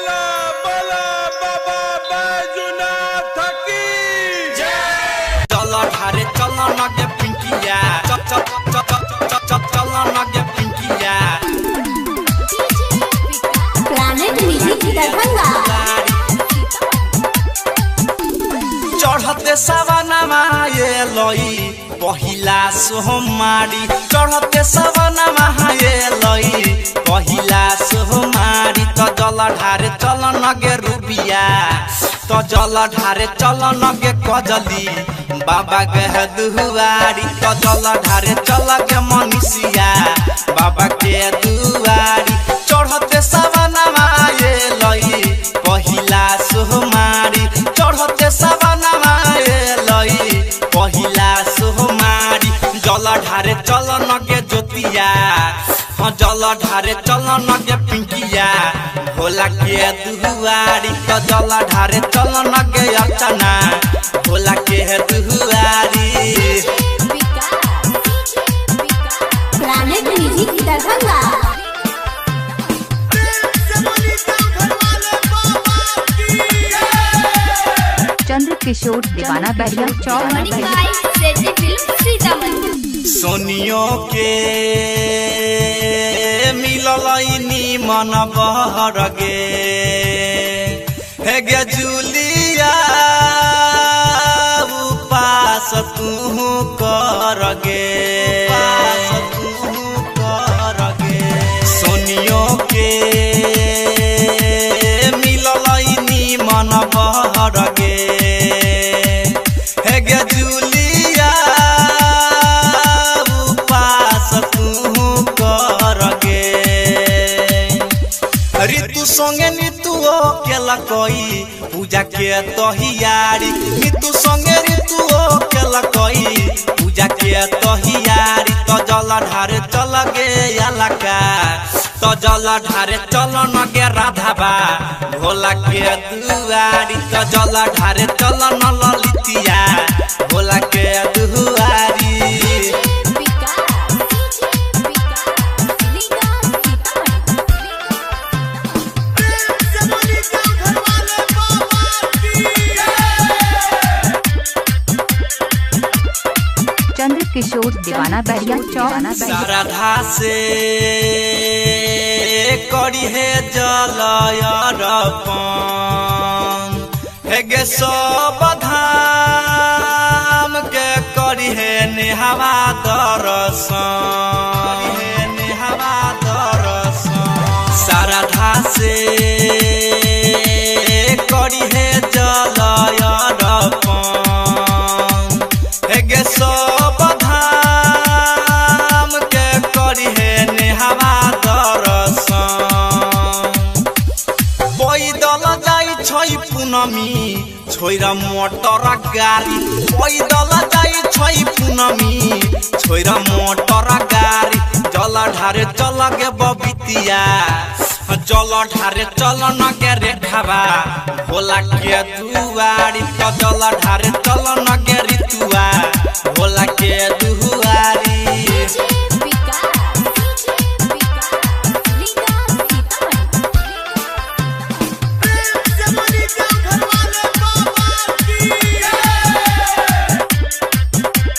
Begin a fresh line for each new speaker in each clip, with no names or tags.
बोला बोला बाबा बैजूनाथ की जय।
चलो ढारे चलो नगे पिंकिया चलो नगे पिंकिया
प्लैनेट म्यूजिक दरभंगा
चढ़ते सवनमा ये लई पहिला सोहमारी चढ़ते सवनमा ये लई पहिला सोहमारी तो जल ढारे चल नगे रुबिया तो जल ढारे चल नगे कजली बाबा के दुआरी तो जल ढारे चल के मनीषिया बाबा के दुआरी चढ़ते सवनमा ये लई पहिला सोहमारी चढ़ते सवनमा ये लई पहिला सोहमारी जल ढारे चल नगे ज्योतिया हाँ जल ढारे चल नगे पिंकिया भोला के दुआरी तो जल ढारे चल नगे अर्चना भोला के दुआरी
प्लैनेट म्यूजिक दरभंगा
चंद्र किशोर दीवाना बैरिया
सोनियो के मिललैनी मन बहर गे हे गे जुलिया उपास तू कर गे सोनियो के मिललैनी मन बहर गे हे गे जुलिया उपास तू कर गे ऋतु संगे ऋतुओ केला कोई पूजा के तहियारी ऋतु संगे ऋतुओ केला कोई पूजा के तहियारी तो जल ढारे चल गे अलका तो जल ढारे चल नगे राधाबा भोला के दुआरी तो जल ढारे चल न ललितिया भोला के दुआरी
चंद्र किशोर दीवाना बैरिया
श्रद्धा से करी है जलयर हे गे सब धाम के करी है नेहवा दर्शन श्रद्धा से करी है जलयर हे गे सब धाम के करी है नेहवा दर्शन पैदल जाई छै पूनमी छोइरा मोटर गाड़ी पैदल जाई छै पूनमी छोइरा मोटर गाड़ी जल ढारे चल गे बबितिया जल ढारे चल नगे रेखाबा भोला के दुआरी तो जल ढारे चल नगे ऋतुआ भोला के दुआरी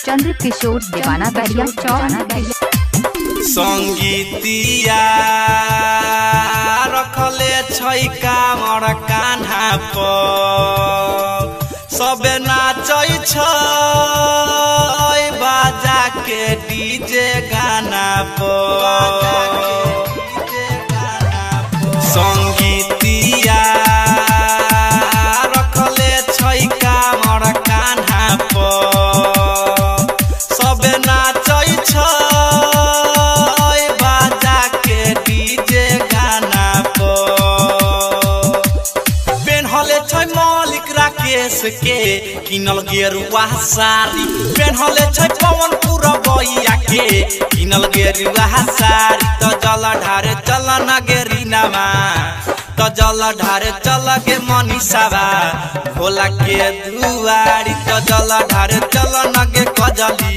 चंद्र किशोर दीवाना बैरिया
संगीतिया रखले छै कामर कान्हा पर सबे नाचै छै बाजा के डीजे गाना पर संगीतिया रखले छै कामर कान्हा पर सबे नाचै छै बाजा के डीजे गाना पर पेन्हले छै मालिक राकेश के किनल गेरुआ साड़ी पेन्हले छै पवन पुरबैया के किनल गेरुआ साड़ी तो जल ढारे चल नगे रीनामा तो जल ढारे चल गे मनीषाबा भोला के दुआरी तो जल ढारे चल नगे कजली